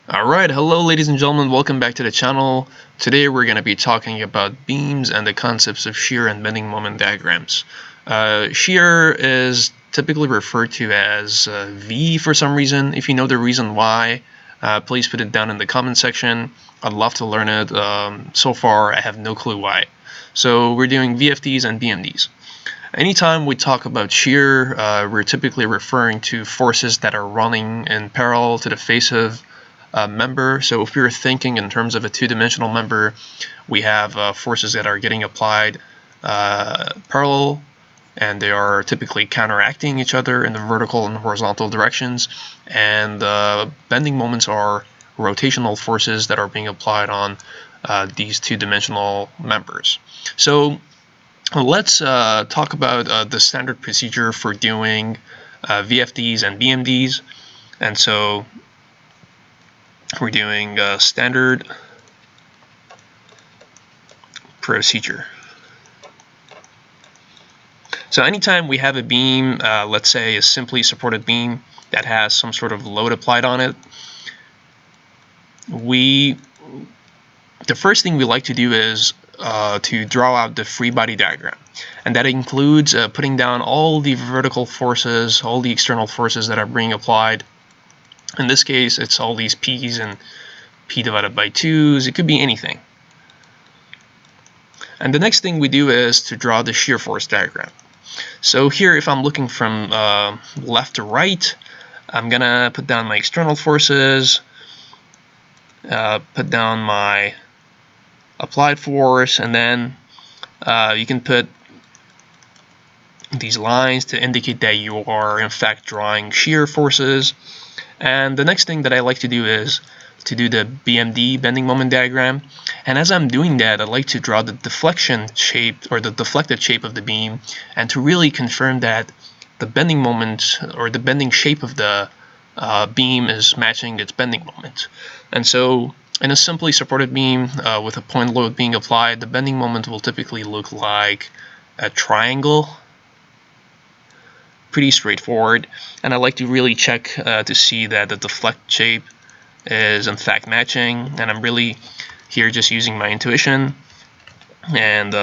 Alright, hello ladies and gentlemen, welcome back to the channel. Today we're going to be talking about beams and the concepts of shear and bending moment diagrams. Shear is typically referred to as V for some reason. If you know the reason why, please put it down in the comment section. I'd love to learn it. So far I have no clue why. So we're doing VFDs and BMDs. Anytime we talk about shear, we're typically referring to forces that are running in parallel to the face of member. So if we're thinking in terms of a two-dimensional member, we have forces that are getting applied parallel, and they are typically counteracting each other in the vertical and horizontal directions. And bending moments are rotational forces that are being applied on these two-dimensional members. So let's talk about the standard procedure for doing VFDs and BMDs. And so we're doing standard procedure. So anytime we have a beam, let's say a simply supported beam that has some sort of load applied on it, the first thing we like to do is to draw out the free body diagram. And that includes putting down all the vertical forces, all the external forces that are being applied. In this case, it's all these P's and P divided by 2's. It could be anything. And the next thing we do is to draw the shear force diagram. So here, if I'm looking from left to right, I'm gonna put down my external forces, put down my applied force, and then you can put these lines to indicate that you are in fact drawing shear forces. And the next thing that I like to do is to do the BMD, bending moment diagram. And as I'm doing that, I like to draw the deflection shape, or the deflected shape of the beam, and to really confirm that the bending moment or the bending shape of the beam is matching its bending moment. And so in a simply supported beam with a point load being applied, the bending moment will typically look like a triangle. Pretty straightforward, and I like to really check to see that the deflect shape is in fact matching, and I'm really here just using my intuition, and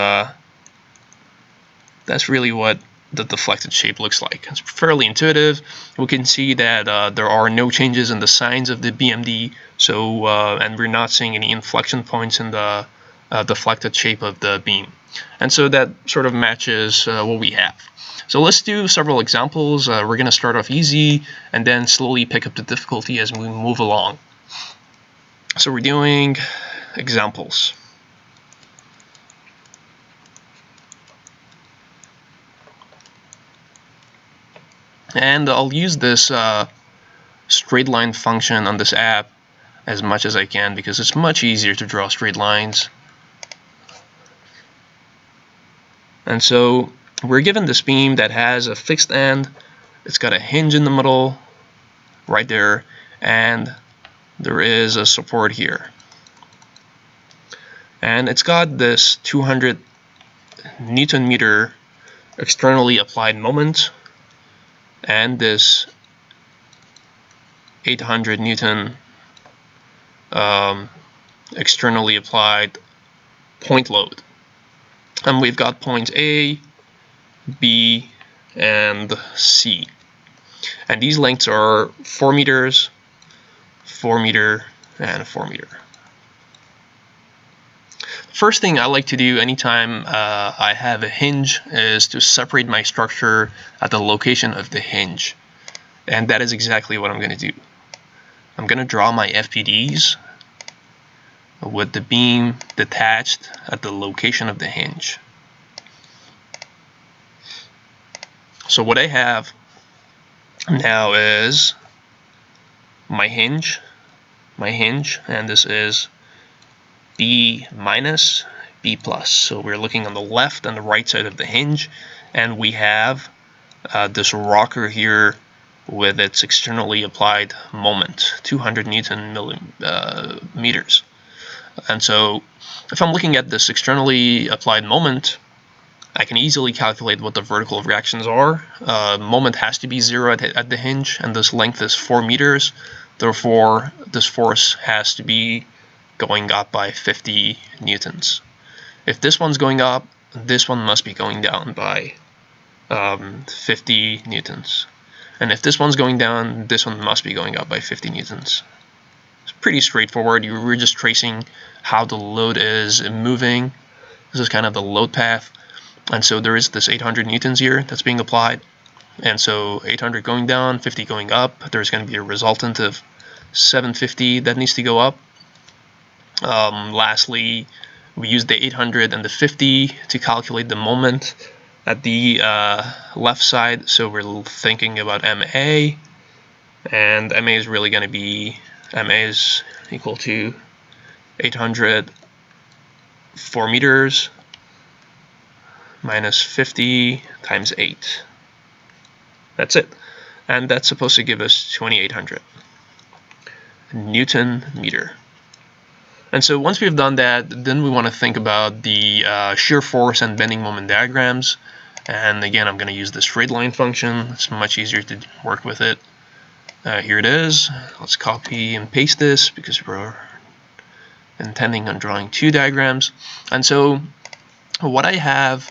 that's really what the deflected shape looks like. It's fairly intuitive. We can see that there are no changes in the signs of the BMD, so and we're not seeing any inflection points in the deflected shape of the beam, and so that sort of matches what we have. So let's do several examples. We're going to start off easy and then slowly pick up the difficulty as we move along. So we're doing examples. And I'll use this straight line function on this app as much as I can because it's much easier to draw straight lines. And so we're given this beam that has a fixed end. It's got a hinge in the middle right there, and there is a support here. And it's got this 200 Newton meter externally applied moment and this 800 Newton externally applied point load. And we've got points A, B, and C. And these lengths are 4 meters, 4 meter, and 4 meter. First thing I like to do anytime I have a hinge is to separate my structure at the location of the hinge. And that is exactly what I'm going to do. I'm going to draw my FPDs with the beam detached at the location of the hinge. So what I have now is my hinge, and this is B minus, B plus. So we're looking on the left and the right side of the hinge, and we have this rocker here with its externally applied moment, 200 Newton meters. And so if I'm looking at this externally applied moment, I can easily calculate what the vertical reactions are. Moment has to be 0 at the hinge, and this length is 4 meters. Therefore, this force has to be going up by 50 newtons. If this one's going up, this one must be going down by 50 newtons. And if this one's going down, this one must be going up by 50 newtons. It's pretty straightforward. We're just tracing how the load is moving. This is kind of the load path. And so there is this 800 newtons here that's being applied. And so 800 going down, 50 going up. There's going to be a resultant of 750 that needs to go up. Lastly, we use the 800 and the 50 to calculate the moment at the left side. So we're thinking about MA, and MA is really going to be, MA is equal to 800 4 meters minus 50 times 8. That's it. And that's supposed to give us 2800 Newton meter. And so once we've done that, then we want to think about the shear force and bending moment diagrams. And again, I'm going to use the straight line function. It's much easier to work with it. Here it is. Let's copy and paste this because we're intending on drawing two diagrams. And so what I have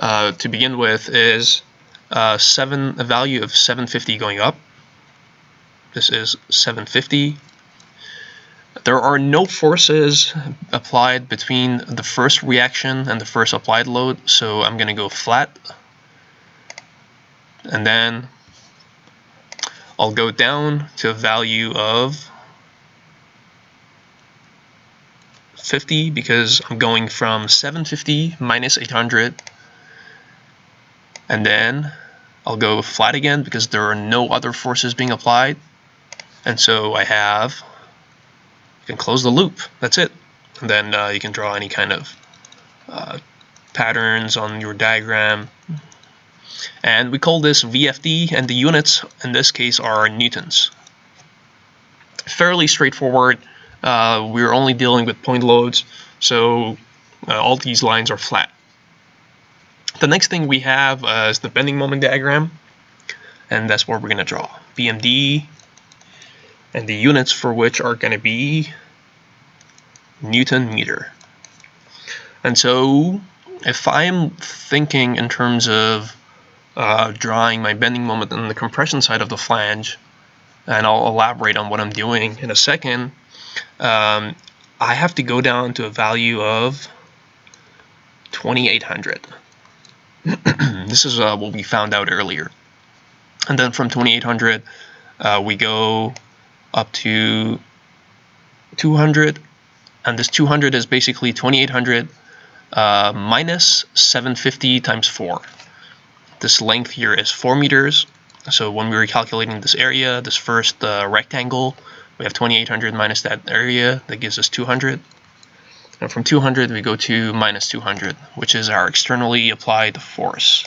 to begin with is a value of 750 going up. This is 750. There are no forces applied between the first reaction and the first applied load, so I'm going to go flat. And then I'll go down to a value of 50 because I'm going from 750 minus 800. And then I'll go flat again because there are no other forces being applied. And so I have, you can close the loop. That's it. And then you can draw any kind of patterns on your diagram. And we call this VFD, and the units in this case are newtons. Fairly straightforward. We're only dealing with point loads, so all these lines are flat. The next thing we have is the bending moment diagram, and that's what we're going to draw. BMD, and the units for which are going to be Newton meter. And so if I'm thinking in terms of drawing my bending moment on the compression side of the flange, and I'll elaborate on what I'm doing in a second, I have to go down to a value of 2800. This is what we found out earlier. And then from 2800, we go up to 200, and this 200 is basically 2800 minus 750 times 4. This length here is 4 meters. So when we were calculating this area, this first rectangle, we have 2800 minus that area, that gives us 200. And from 200 we go to minus 200, which is our externally applied force.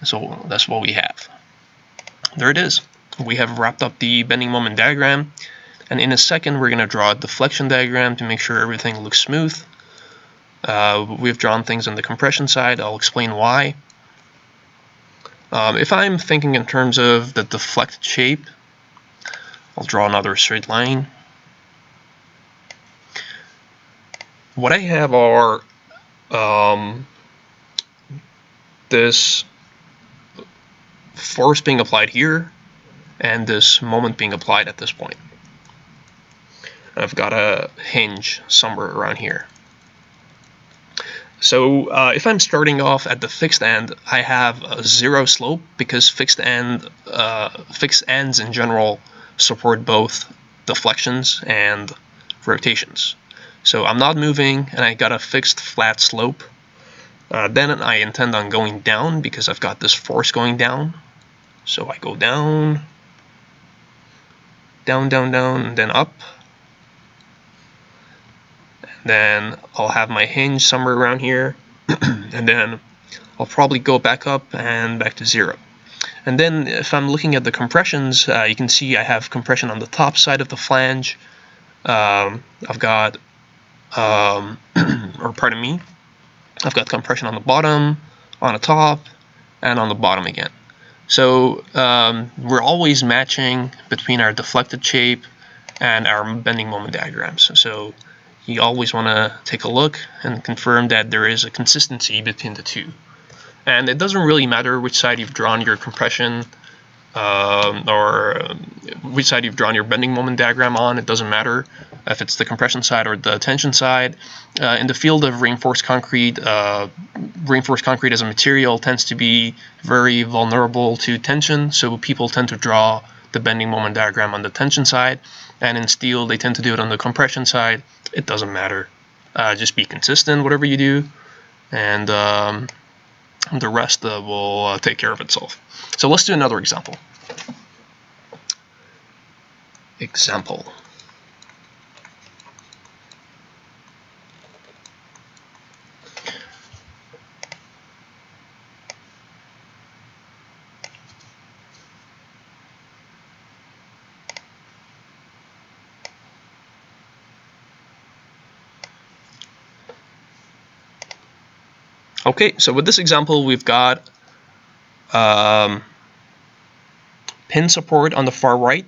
So that's what we have. There it is. We have wrapped up the bending moment diagram, and in a second we're going to draw a deflection diagram to make sure everything looks smooth. We've drawn things on the compression side. I'll explain why. If I'm thinking in terms of the deflected shape, I'll draw another straight line. What I have are this force being applied here and this moment being applied at this point. I've got a hinge somewhere around here. So if I'm starting off at the fixed end, I have a zero slope because fixed ends in general support both deflections and rotations. So I'm not moving, and I got a fixed flat slope. Then I intend on going down because I've got this force going down. So I go down, down, down, down, and then up. Then I'll have my hinge somewhere around here, and then I'll probably go back up and back to zero. And then if I'm looking at the compressions, you can see I have compression on the top side of the flange. I've got, or pardon me, I've got compression on the bottom, on the top, and on the bottom again. So we're always matching between our deflected shape and our bending moment diagrams. So you always want to take a look and confirm that there is a consistency between the two. And it doesn't really matter which side you've drawn your compression or which side you've drawn your bending moment diagram on. It doesn't matter if it's the compression side or the tension side. In the field of reinforced concrete as a material tends to be very vulnerable to tension, so people tend to draw the bending moment diagram on the tension side, and in steel they tend to do it on the compression side. It doesn't matter. Just be consistent whatever you do, and the rest will take care of itself. So let's do another example. Okay, so with this example, we've got pin support on the far right,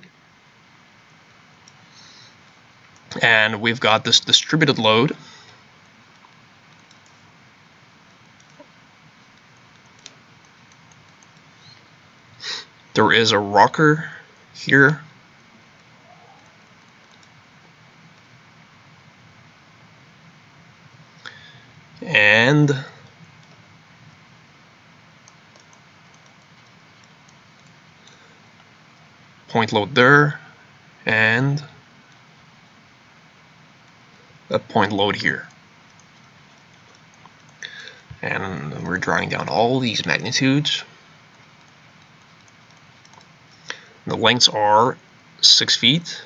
and we've got this distributed load. There is a rocker here. And point load there, and a point load here. And we're drawing down all these magnitudes. The lengths are 6 feet,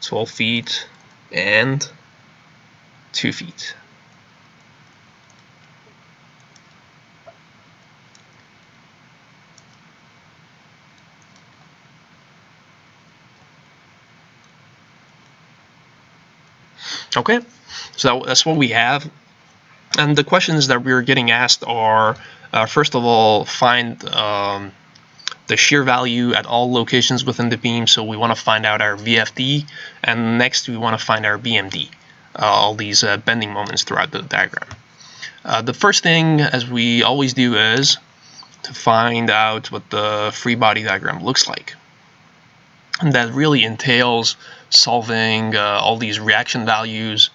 12 feet, and 2 feet. Okay, so that's what we have. And the questions that we're getting asked are, first of all, find the shear value at all locations within the beam. So we want to find out our VFD, and next we want to find our BMD, all these bending moments throughout the diagram. The first thing, as we always do, is to find out what the free body diagram looks like. And that really entails solving all these reaction values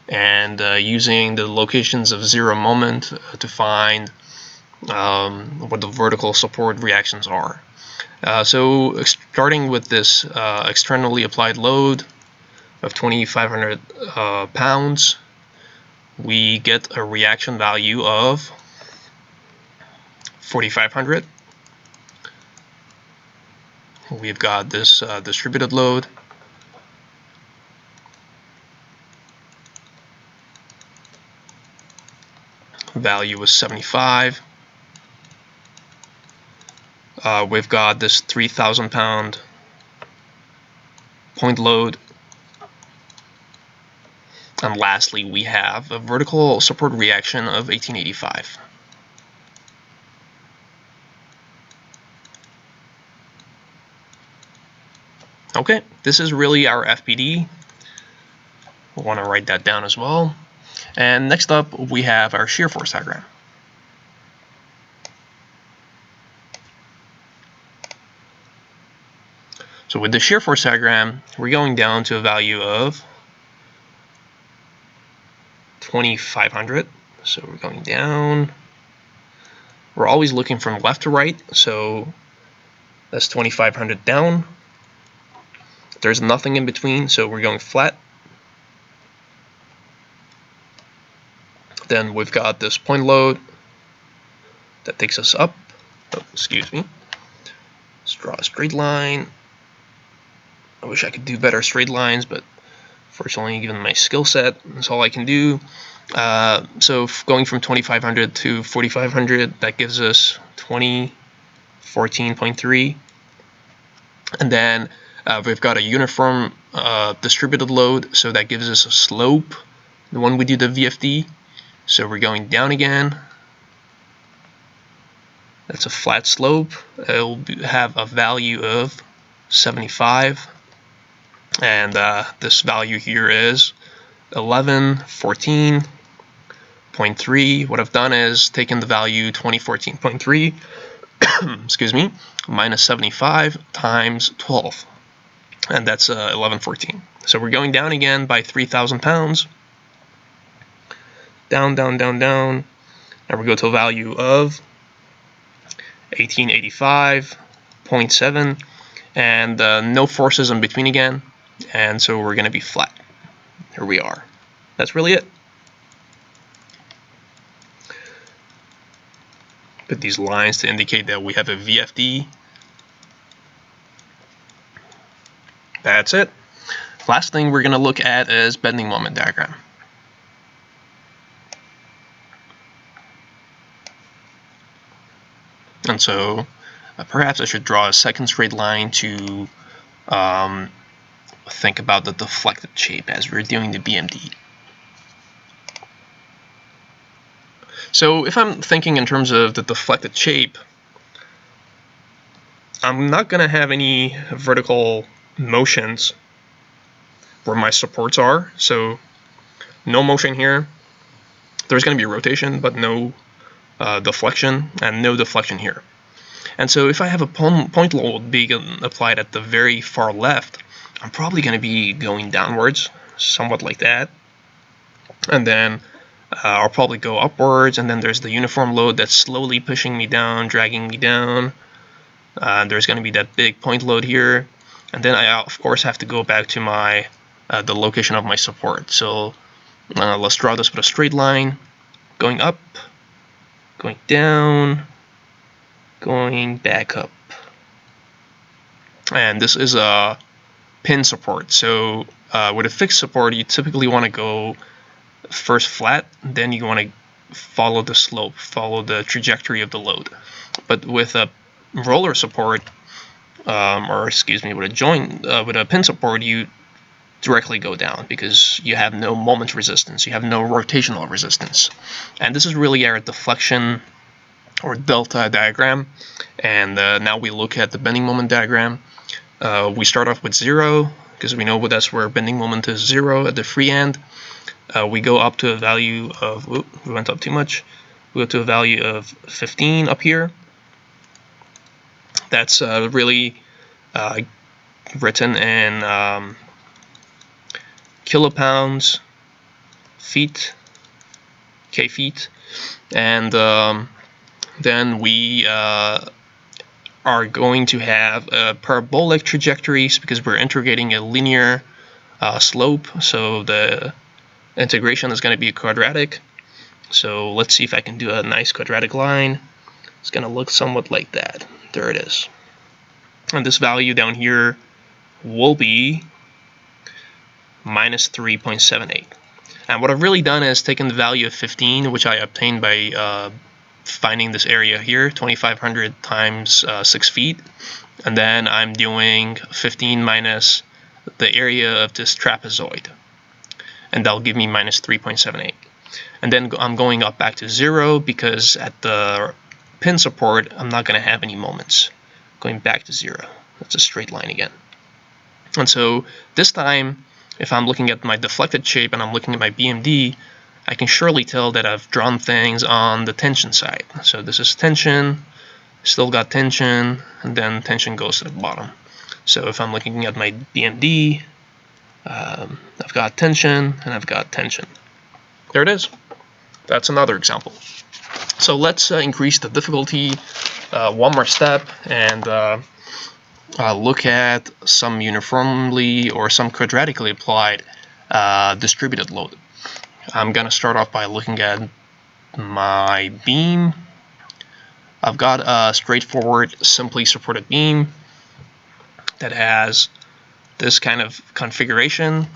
and using the locations of zero moment to find what the vertical support reactions are. So starting with this externally applied load of 2,500 pounds, we get a reaction value of 4,500. We've got this distributed load. Value was 75. We've got this 3,000 pound point load. And lastly, we have a vertical support reaction of 1885. Okay, this is really our FPD. We'll want to write that down as well. And next up, we have our shear force diagram. So with the shear force diagram, we're going down to a value of 2,500. So we're going down. We're always looking from left to right, so that's 2,500 down. There's nothing in between, so we're going flat. Then we've got this point load that takes us up. Oh, excuse me. Let's draw a straight line. I wish I could do better straight lines, but fortunately, given my skill set, that's all I can do. So going from 2,500 to 4,500, that gives us 14.3. And then we've got a uniform distributed load, so that gives us a slope when we do the VFD. So we're going down again. That's a flat slope. It will have a value of 75, and this value here is 1114.3. What I've done is taken the value 2014.3 excuse me, minus 75 times 12, and that's 1114. So we're going down again by 3,000 pounds. Down, down, down, down. And we go to a value of 1885.7, and no forces in between again, and so we're going to be flat. Here we are. That's really it. Put these lines to indicate that we have a VFD. That's it. Last thing we're going to look at is bending moment diagram. And so perhaps I should draw a second straight line to think about the deflected shape as we're doing the BMD. So if I'm thinking in terms of the deflected shape, I'm not going to have any vertical motions where my supports are. So no motion here. There's going to be rotation, but no deflection, and no deflection here. And so if I have a point load being applied at the very far left, I'm probably going to be going downwards, somewhat like that. And then I'll probably go upwards, and then there's the uniform load that's slowly pushing me down, dragging me down. There's going to be that big point load here. And then I, of course, have to go back to my the location of my support. So let's draw this with a straight line, going up, going down, going back up. And this is a pin support. So with a fixed support, you typically want to go first flat, then you want to follow the slope, follow the trajectory of the load. But with a roller support, or excuse me, with a pin support, you directly go down because you have no moment resistance, you have no rotational resistance. And this is really our deflection or delta diagram. And now we look at the bending moment diagram. We start off with 0 because we know that's where bending moment is 0 at the free end. We go up to a value of, we went up too much. We go to a value of 15 up here. That's really written in kilopounds, feet, k-feet, and then we are going to have parabolic trajectories because we're integrating a linear slope, so the integration is going to be quadratic. So let's see if I can do a nice quadratic line. It's going to look somewhat like that. There it is. And this value down here will be minus 3.78. And what I've really done is taken the value of 15, which I obtained by finding this area here, 2,500 times 6 feet. And then I'm doing 15 minus the area of this trapezoid. And that'll give me minus 3.78. And then I'm going up back to 0 because at the pin support, I'm not going to have any moments. Going back to 0. That's a straight line again. And so this time, if I'm looking at my deflected shape and I'm looking at my BMD, I can surely tell that I've drawn things on the tension side. So this is tension, still got tension, and then tension goes to the bottom. So if I'm looking at my BMD, I've got tension and I've got tension. There it is. That's another example. So let's increase the difficulty one more step and look at some uniformly or some quadratically applied distributed load. I'm going to start off by looking at my beam. I've got a straightforward, simply supported beam that has this kind of configuration.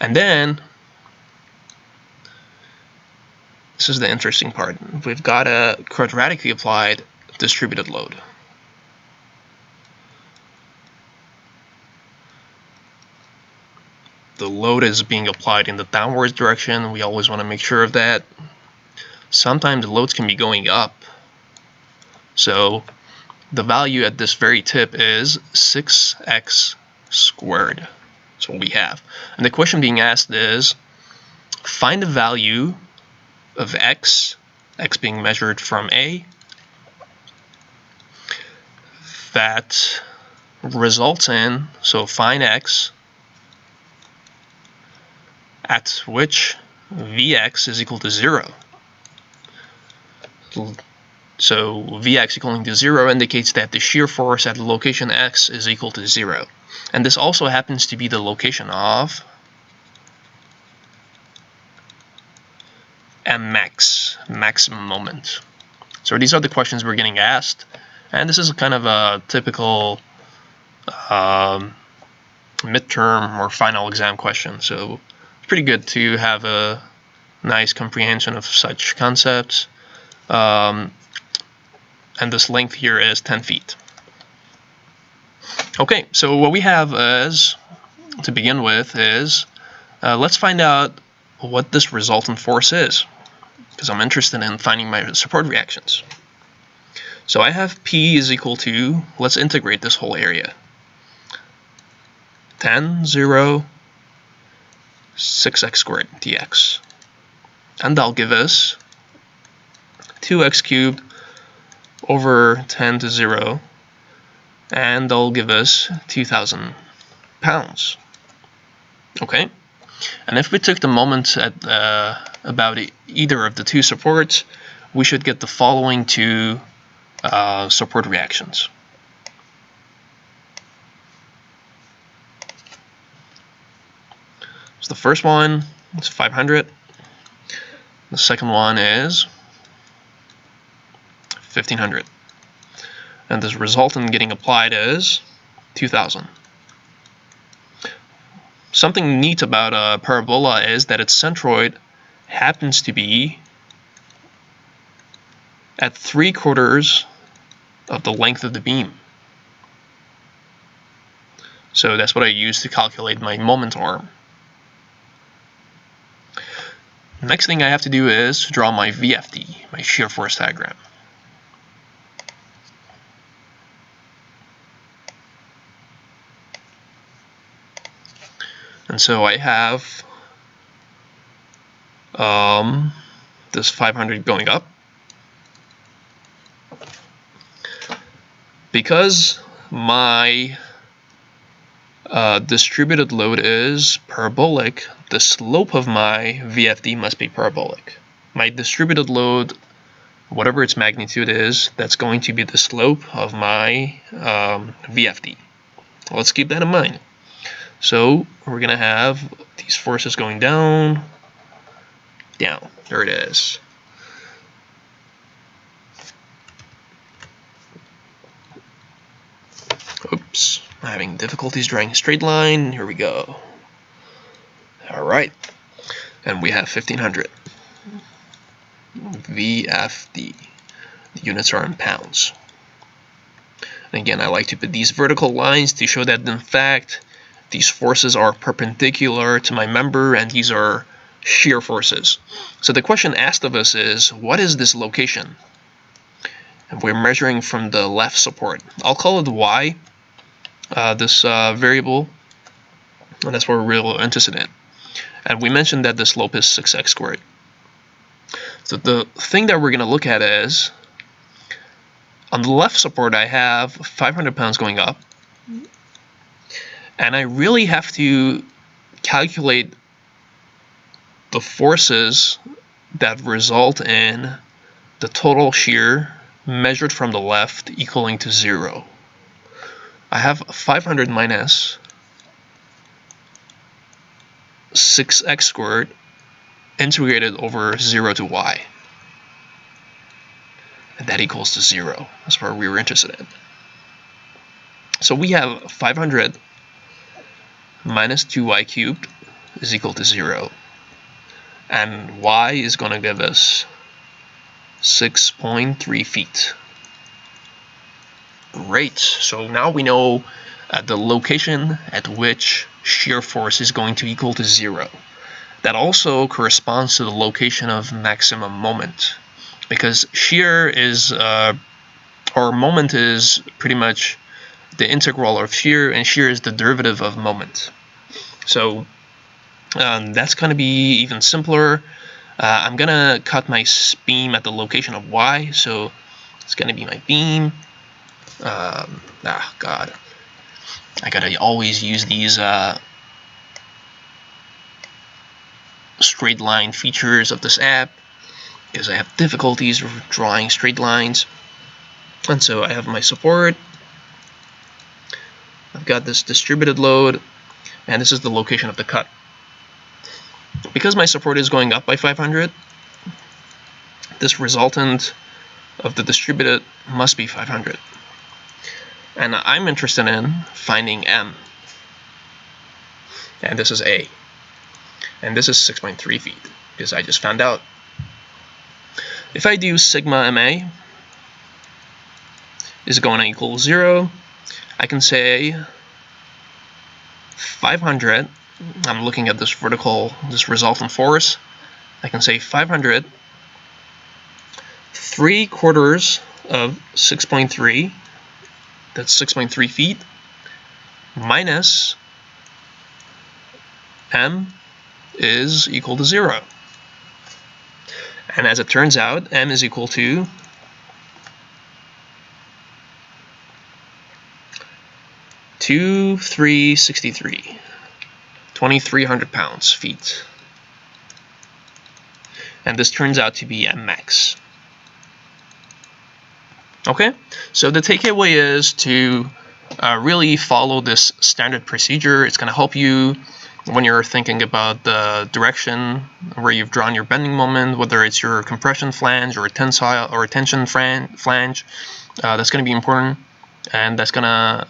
And then, this is the interesting part, we've got a quadratically applied distributed load. the load is being applied in the downwards direction. We always want to make sure of that. Sometimes the loads can be going up. So the value at this very tip is 6x squared. That's what we have. And the question being asked is, find the value of x being measured from A, that results in, so find x at which Vx is equal to 0. So Vx equaling to 0 indicates that the shear force at location x is equal to 0. And this also happens to be the location of mx, maximum moment. So these are the questions we're getting asked. And this is kind of a typical midterm or final exam question. So it's pretty good to have a nice comprehension of such concepts. And this length here is 10 feet. Okay, so what we have is, to begin with, is let's find out what this resultant force is, because I'm interested in finding my support reactions. So I have P is equal to, let's integrate this whole area. 10, 0, 6x squared dx. And that'll give us 2x cubed over 10 to 0, and that'll give us 2,000 pounds. Okay, and if we took the moment at about either of the two supports, we should get the following two support reactions. So the first one is 500. The second one is 1500. And this resultant getting applied is 2000. Something neat about a parabola is that its centroid happens to be at 3/4 of the length of the beam. So that's what I use to calculate my moment arm. Next thing I have to do is draw my VFD, my shear force diagram. And so I have this 500 going up. Because my distributed load is parabolic, the slope of my VFD must be parabolic. My distributed load, whatever its magnitude is, that's going to be the slope of my VFD. Let's keep that in mind. So we're going to have these forces going down, down. There it is. Oops, I'm having difficulties drawing a straight line. Here we go. Alright, and we have 1500. VFD. The units are in pounds. And again, I like to put these vertical lines to show that, in fact, these forces are perpendicular to my member, and these are shear forces. So the question asked of us is, what is this location? And we're measuring from the left support. I'll call it Y, this variable, and that's what we're really interested in. And we mentioned that the slope is 6x squared. So the thing that we're going to look at is, on the left support I have 500 pounds going up, and I really have to calculate the forces that result in the total shear measured from the left equaling to 0. I have 500 minus 6x squared integrated over 0 to y. And that equals to 0. That's where we were interested in. So we have 500 minus 2y cubed is equal to 0. And y is going to give us 6.3 feet. Great. So now we know the location at which shear force is going to equal to 0. That also corresponds to the location of maximum moment, because shear is, or moment is pretty much the integral of shear, and shear is the derivative of moment. So that's going to be even simpler. I'm going to cut my beam at the location of y, so it's going to be my beam. God, I gotta always use these straight line features of this app because I have difficulties drawing straight lines. And so I have my support, I've got this distributed load, and this is the location of the cut. Because my support is going up by 500, this resultant of the distributed must be 500. And I'm interested in finding M. And this is A. And this is 6.3 feet, because I just found out. If I do sigma MA is going to equal 0, I can say 500, I'm looking at this this resultant force, I can say 500, 3/4 of 6.3, that's 6.3 feet, minus M is equal to 0. And as it turns out, M is equal to 2,363, 2,300 pounds, feet. And this turns out to be M max. Okay, so the takeaway is to really follow this standard procedure. It's going to help you when you're thinking about the direction where you've drawn your bending moment, whether it's your compression flange or a tensile or a tension flange. That's going to be important, and that's going to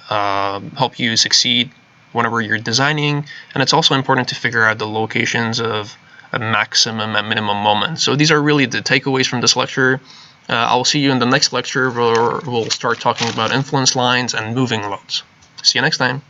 help you succeed whenever you're designing. And it's also important to figure out the locations of a maximum and minimum moment. So these are really the takeaways from this lecture. I'll see you in the next lecture where we'll start talking about influence lines and moving loads. See you next time.